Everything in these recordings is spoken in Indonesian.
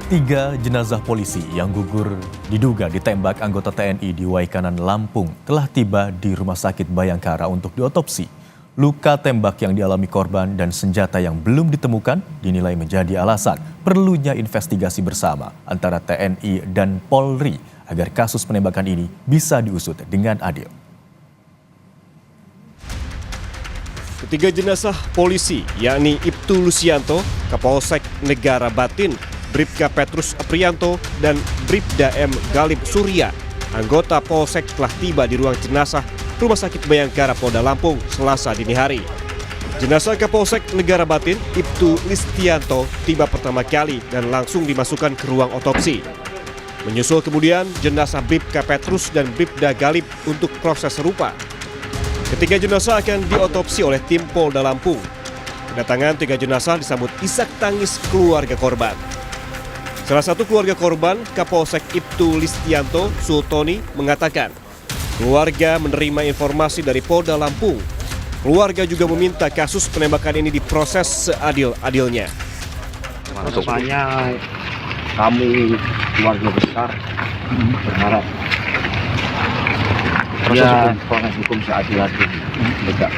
Tiga jenazah polisi yang gugur diduga ditembak anggota TNI di Waikanan, Lampung telah tiba di Rumah Sakit Bayangkara untuk diotopsi. Luka tembak yang dialami korban dan senjata yang belum ditemukan dinilai menjadi alasan perlunya investigasi bersama antara TNI dan Polri agar kasus penembakan ini bisa diusut dengan adil. Ketiga jenazah polisi, yakni Ibtu Lusianto, Kapolsek Negara Batin, Bribka Petrus Aprianto, dan Bribda M. Galib Surya, anggota Polsek telah tiba di ruang jenazah Rumah Sakit Bayangkara, Polda Lampung, Selasa dini hari. Jenazah Kapolsek Negara Batin, Ibtu Listianto, tiba pertama kali dan langsung dimasukkan ke ruang otopsi. Menyusul kemudian jenazah Bribka Petrus dan Bribda Galib untuk proses serupa. Ketiga jenazah akan diotopsi oleh tim Polda Lampung. Kedatangan tiga jenazah disambut isak tangis keluarga korban. Salah satu keluarga korban, Kapolsek Ibtu Listianto Sultoni, mengatakan keluarga menerima informasi dari Polda Lampung. Keluarga juga meminta kasus penembakan ini diproses seadil-adilnya. Makanya kami keluarga besar berharap proses hukum seadil-adilnya.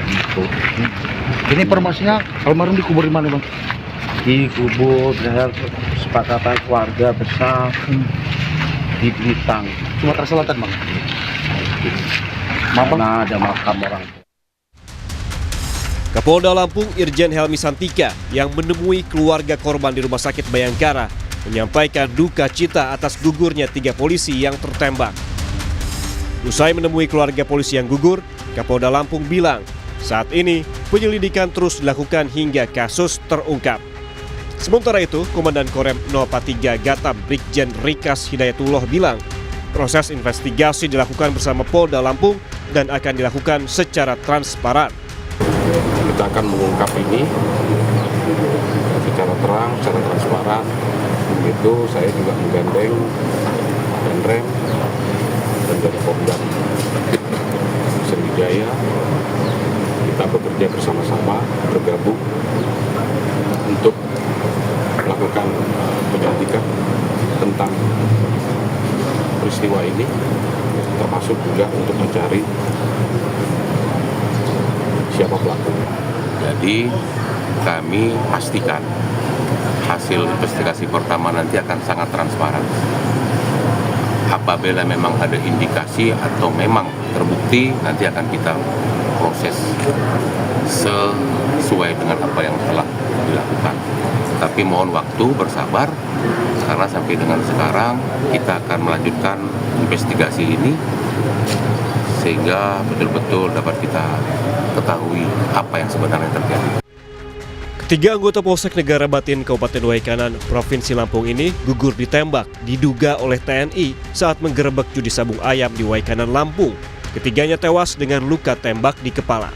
Ini informasinya almarhum dikubur di mana, Bang? Dikubur dengan sepakatan keluarga besar di Blitar, Sumatera Selatan, Bang. Mana ada makam orang. Kapolda Lampung Irjen Helmi Santika yang menemui keluarga korban di Rumah Sakit Bayangkara menyampaikan duka cita atas gugurnya tiga polisi yang tertembak. Usai menemui keluarga polisi yang gugur, Kapolda Lampung bilang saat ini penyelidikan terus dilakukan hingga kasus terungkap. Sementara itu, Komandan Korem 043 Gatam Brigjen Rikas Hidayatullah bilang proses investigasi dilakukan bersama Polda Lampung dan akan dilakukan secara transparan. Kita akan mengungkap ini secara terang, secara transparan. Begitu saya juga menggandeng Danrem dan dari Pemdam Sriwijaya. Kita bekerja bersama-sama, bergabung untuk melakukan penyelidikan tentang peristiwa ini, termasuk juga untuk mencari siapa pelakunya. Jadi kami pastikan hasil investigasi pertama nanti akan sangat transparan. Apabila memang ada indikasi atau memang terbukti, nanti akan kita proses sesuai dengan apa yang telah dilakukan. Tapi mohon waktu, bersabar, karena sampai dengan sekarang kita akan melanjutkan investigasi ini sehingga betul-betul dapat kita ketahui apa yang sebenarnya terjadi. Ketiga anggota Polsek Negara Batin Kabupaten Waikanan, Provinsi Lampung ini gugur ditembak diduga oleh TNI saat menggerebek judi sabung ayam di Waikanan, Lampung. Ketiganya tewas dengan luka tembak di kepala.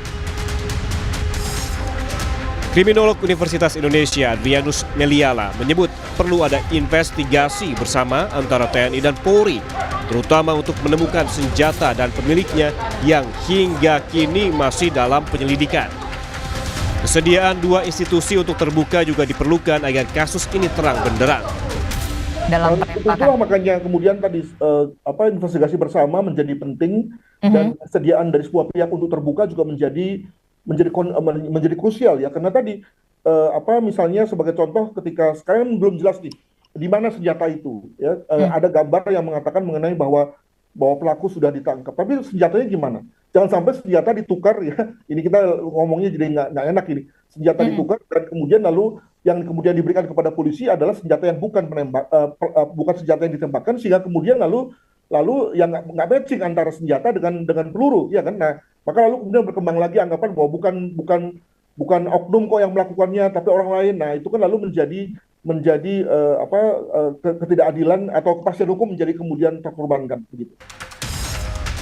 Kriminolog Universitas Indonesia Adrianus Meliala menyebut perlu ada investigasi bersama antara TNI dan Polri, terutama untuk menemukan senjata dan pemiliknya yang hingga kini masih dalam penyelidikan. Kesediaan dua institusi untuk terbuka juga diperlukan agar kasus ini terang benderang. Dalam itulah makanya kemudian tadi investigasi bersama menjadi penting dan kesediaan dari sebuah pihak untuk terbuka juga menjadi krusial ya, karena tadi misalnya sebagai contoh ketika sekarang belum jelas nih di mana senjata itu ya, ada gambar yang mengatakan mengenai bahwa pelaku sudah ditangkap, tapi senjatanya gimana? Jangan sampai senjata ditukar ya, ini kita ngomongnya jadi nggak enak ini, senjata ditukar dan kemudian lalu yang kemudian diberikan kepada polisi adalah senjata yang bukan senjata yang ditembakkan, sehingga kemudian lalu yang nggak matching antara senjata dengan peluru ya kan. Nah, maka lalu kemudian berkembang lagi anggapan bahwa bukan oknum kok yang melakukannya tapi orang lain. Nah, itu kan lalu menjadi ketidakadilan atau kepastian hukum menjadi kemudian terkorbankan begitu.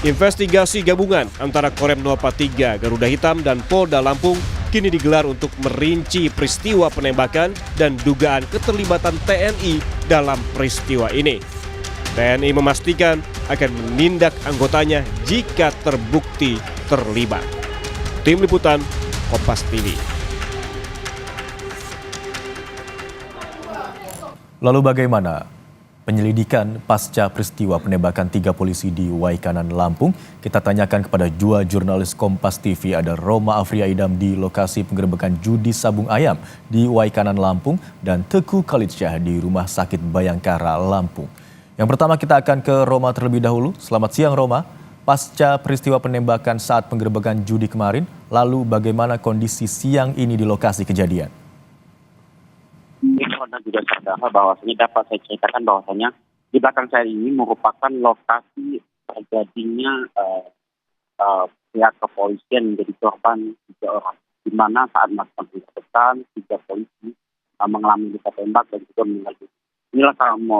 Investigasi gabungan antara Korem 043 Garuda Hitam dan Polda Lampung kini digelar untuk merinci peristiwa penembakan dan dugaan keterlibatan TNI dalam peristiwa ini. TNI memastikan akan menindak anggotanya jika terbukti terlibat. Tim Liputan Kompas TV. Lalu bagaimana penyelidikan pasca peristiwa penembakan 3 polisi di Waikanan, Lampung? Kita tanyakan kepada dua jurnalis Kompas TV, ada Roma Afria Idam di lokasi penggerebekan judi sabung ayam di Waikanan, Lampung, dan Teguh Khalid Syah di Rumah Sakit Bayangkara, Lampung. Yang pertama kita akan ke Roma terlebih dahulu. Selamat siang Roma. Pasca peristiwa penembakan saat penggerebekan judi kemarin, lalu bagaimana kondisi siang ini di lokasi kejadian? Anda juga saudara bahwasanya dapat saya ceritakan bahwasanya di belakang saya ini merupakan lokasi terjadinya pihak kepolisian menjadi korban 3 orang, di mana saat melakukan penggerbekan 3 polisi mengalami luka tembak dan juga meninggal dunia. Inilah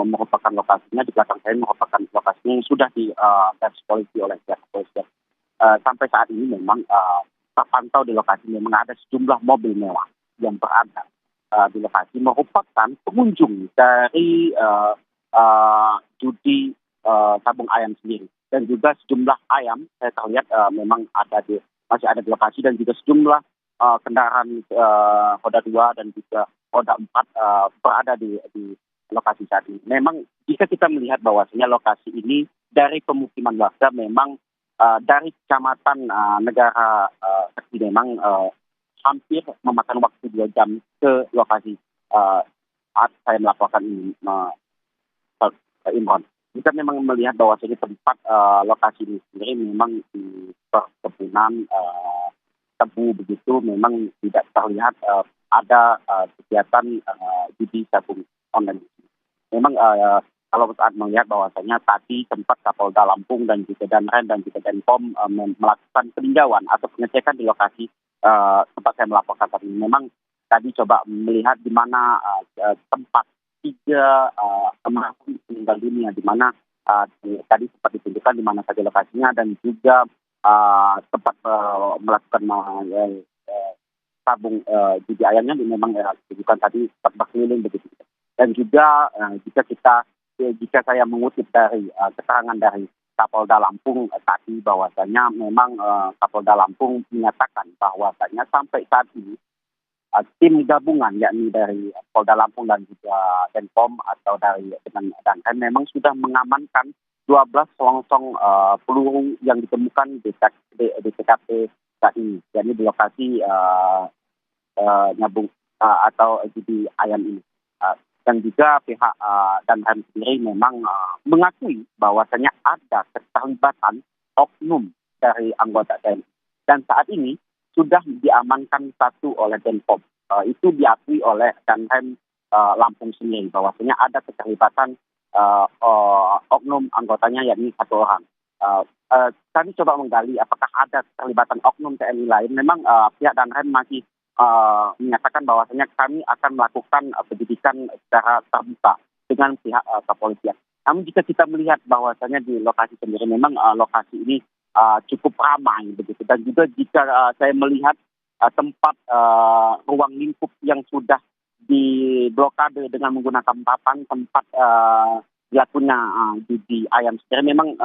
merupakan lokasinya, di belakang saya merupakan lokasinya yang sudah digaris polisi oleh pihak kepolisian. Sampai saat ini memang terpantau di lokasi memang ada sejumlah mobil mewah yang berada di lokasi merupakan pengunjung dari judi sabung ayam sendiri, dan juga sejumlah ayam saya terlihat memang masih ada di lokasi, dan juga sejumlah kendaraan roda 2 dan juga roda 4 berada di lokasi saat ini. Memang jika kita melihat bahwasanya lokasi ini dari pemukiman warga, memang dari kecamatan Negara Sakti memang hampir memakan waktu 2 jam ke lokasi saat saya melaporkan ini, Imran. Kita memang melihat bahwa tempat lokasi ini sendiri memang di perkebunan tebu begitu, memang tidak terlihat ada kegiatan judi sabung online. Memang kalau saat melihat bahwasanya tadi tempat Kapolda Lampung dan juga Danrem dan juga Denpom melakukan peninjauan atau pengecekan di lokasi tempat saya melaporkan tadi. Memang tadi coba melihat di mana tempat 3 almarhum meninggal dunia, di mana tadi sempat ditunjukkan di mana saja lokasinya, dan juga tempat melakukan sabung judi ayamnya memang ditunjukkan tadi tempat berkeliling begitu. Dan juga jika saya mengutip dari keterangan dari Kapolda Lampung tadi, bahwasanya memang Kapolda Lampung menyatakan bahwasanya sampai saat ini tim gabungan yakni dari Polda Lampung dan juga Denpom atau dengan Danrem memang sudah mengamankan 12 selongsong peluru yang ditemukan di TKP saat ini, yakni di lokasi nyabung atau judi ayam ini. Dan juga pihak Danrem sendiri memang mengakui bahwasanya ada keterlibatan oknum dari anggota TNI. Dan saat ini sudah diamankan 1 oleh Denpom. Itu diakui oleh Danrem Lampung sendiri bahwasanya ada keterlibatan oknum anggotanya yakni 1 orang. Kami coba menggali apakah ada keterlibatan oknum TNI lain. Memang pihak Danrem masih menyatakan bahwasanya kami akan melakukan penyidikan secara terbuka dengan pihak kepolisian. Namun jika kita melihat bahwasanya di lokasi sendiri memang lokasi ini cukup ramai begitu, dan juga jika saya melihat tempat ruang lingkup yang sudah diblokade dengan menggunakan papan tempat dilakukannya judi ayam sendiri, memang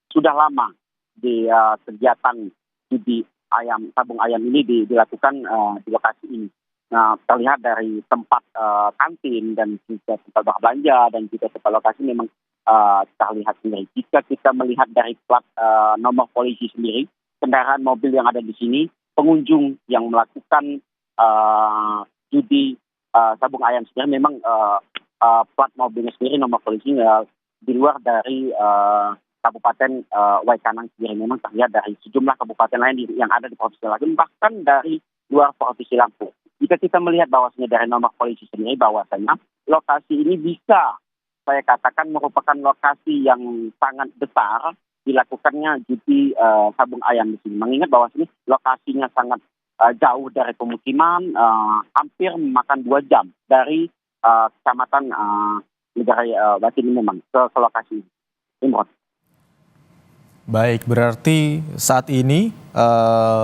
sudah lama di kegiatan judi ayam sabung ayam ini dilakukan di lokasi ini. Nah, terlihat dari tempat kantin dan juga tempat berbelanja dan juga tempat lokasi memang terlihat sendiri. Jika kita melihat dari plat nomor polisi sendiri, kendaraan mobil yang ada di sini, pengunjung yang melakukan judi sabung ayam sendiri memang plat mobilnya sendiri nomor polisi di luar dari Kabupaten Waikanan sendiri, memang terlihat dari sejumlah kabupaten lain yang ada di Provinsi Lampung, bahkan dari luar Provinsi Lampung. Jika kita melihat bahwasanya dari nomor polisi sendiri, bahwasanya lokasi ini bisa saya katakan merupakan lokasi yang sangat besar dilakukannya judi sabung ayam di sini. Mengingat bahwasanya lokasinya sangat jauh dari pemukiman, hampir memakan 2 jam dari kecamatan Negara Batin memang ke lokasi ini. Baik, berarti saat ini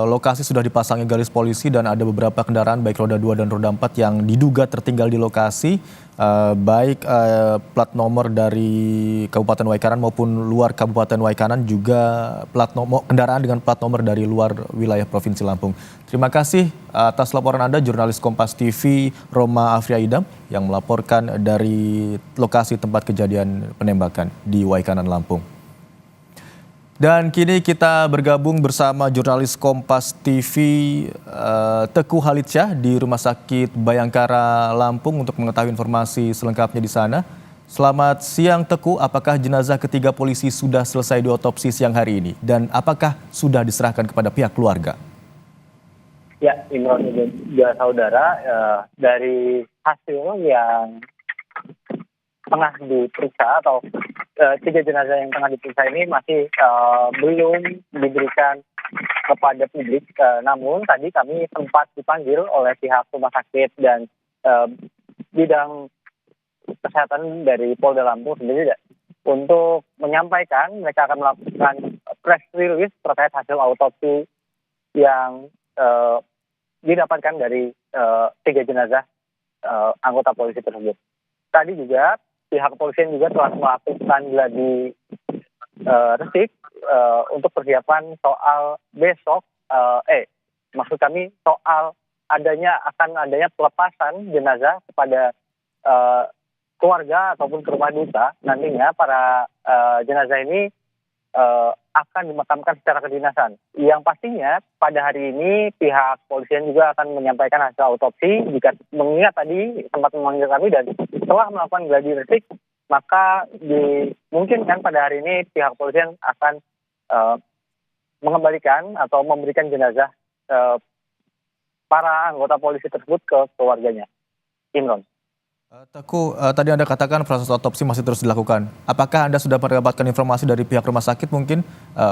lokasi sudah dipasangi garis polisi dan ada beberapa kendaraan baik roda 2 dan roda 4 yang diduga tertinggal di lokasi, baik plat nomor dari Kabupaten Waikanan maupun luar Kabupaten Waikanan, juga kendaraan dengan plat nomor dari luar wilayah Provinsi Lampung. Terima kasih atas laporan Anda, jurnalis Kompas TV Roma Afria Idam yang melaporkan dari lokasi tempat kejadian penembakan di Waikanan, Lampung. Dan kini kita bergabung bersama jurnalis Kompas TV Teguh Halitsyah di Rumah Sakit Bayangkara Lampung untuk mengetahui informasi selengkapnya di sana. Selamat siang Teguh, apakah jenazah ketiga polisi sudah selesai diotopsi siang hari ini dan apakah sudah diserahkan kepada pihak keluarga? Ya, Imron dan saudara, dari hasil yang tengah diperiksa atau 3 jenazah yang tengah diperiksa ini masih belum diberikan kepada publik. Namun tadi kami sempat dipanggil oleh pihak rumah sakit dan bidang kesehatan dari Polda Lampung sendiri untuk menyampaikan mereka akan melakukan press release terkait hasil autopsi yang didapatkan dari 3 jenazah anggota polisi tersebut. Tadi juga pihak kepolisian juga telah melakukan gladi resik untuk persiapan soal besok, maksud kami soal akan adanya pelepasan jenazah kepada keluarga ataupun ke rumah duka. Nantinya para jenazah ini akan dimakamkan secara kedinasan. Yang pastinya pada hari ini pihak kepolisian juga akan menyampaikan hasil autopsi. Jika mengingat tadi sempat memanggil kami dan setelah melakukan gladi resik, maka dimungkinkan pada hari ini pihak kepolisian akan mengembalikan atau memberikan jenazah para anggota polisi tersebut ke keluarganya. Imron. Teguh, tadi Anda katakan proses otopsi masih terus dilakukan. Apakah Anda sudah mendapatkan informasi dari pihak rumah sakit mungkin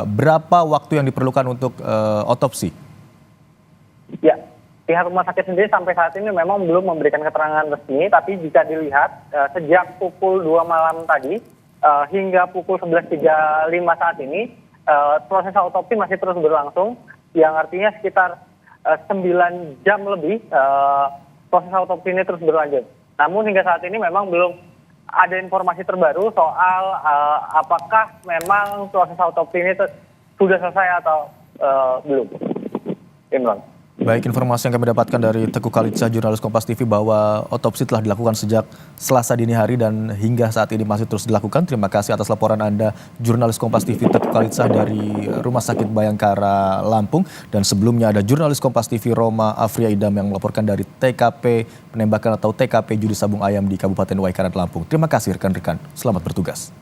berapa waktu yang diperlukan untuk otopsi? Ya, pihak rumah sakit sendiri sampai saat ini memang belum memberikan keterangan resmi, tapi jika dilihat sejak pukul 2 malam tadi hingga pukul 11.35 saat ini, proses autopsi masih terus berlangsung, yang artinya sekitar 9 jam lebih proses autopsi ini terus berlanjut. Namun hingga saat ini memang belum ada informasi terbaru soal apakah memang proses autopsi ini sudah selesai atau belum. Imran. Baik, informasi yang kami dapatkan dari Teguh Halitsyah, jurnalis Kompas TV, bahwa otopsi telah dilakukan sejak Selasa dini hari dan hingga saat ini masih terus dilakukan. Terima kasih atas laporan Anda, jurnalis Kompas TV Teguh Halitsyah dari Rumah Sakit Bayangkara Lampung. Dan sebelumnya ada jurnalis Kompas TV Roma Afria Idam yang melaporkan dari TKP penembakan atau TKP Judi Sabung Ayam di Kabupaten Waikanan Lampung. Terima kasih rekan-rekan, selamat bertugas.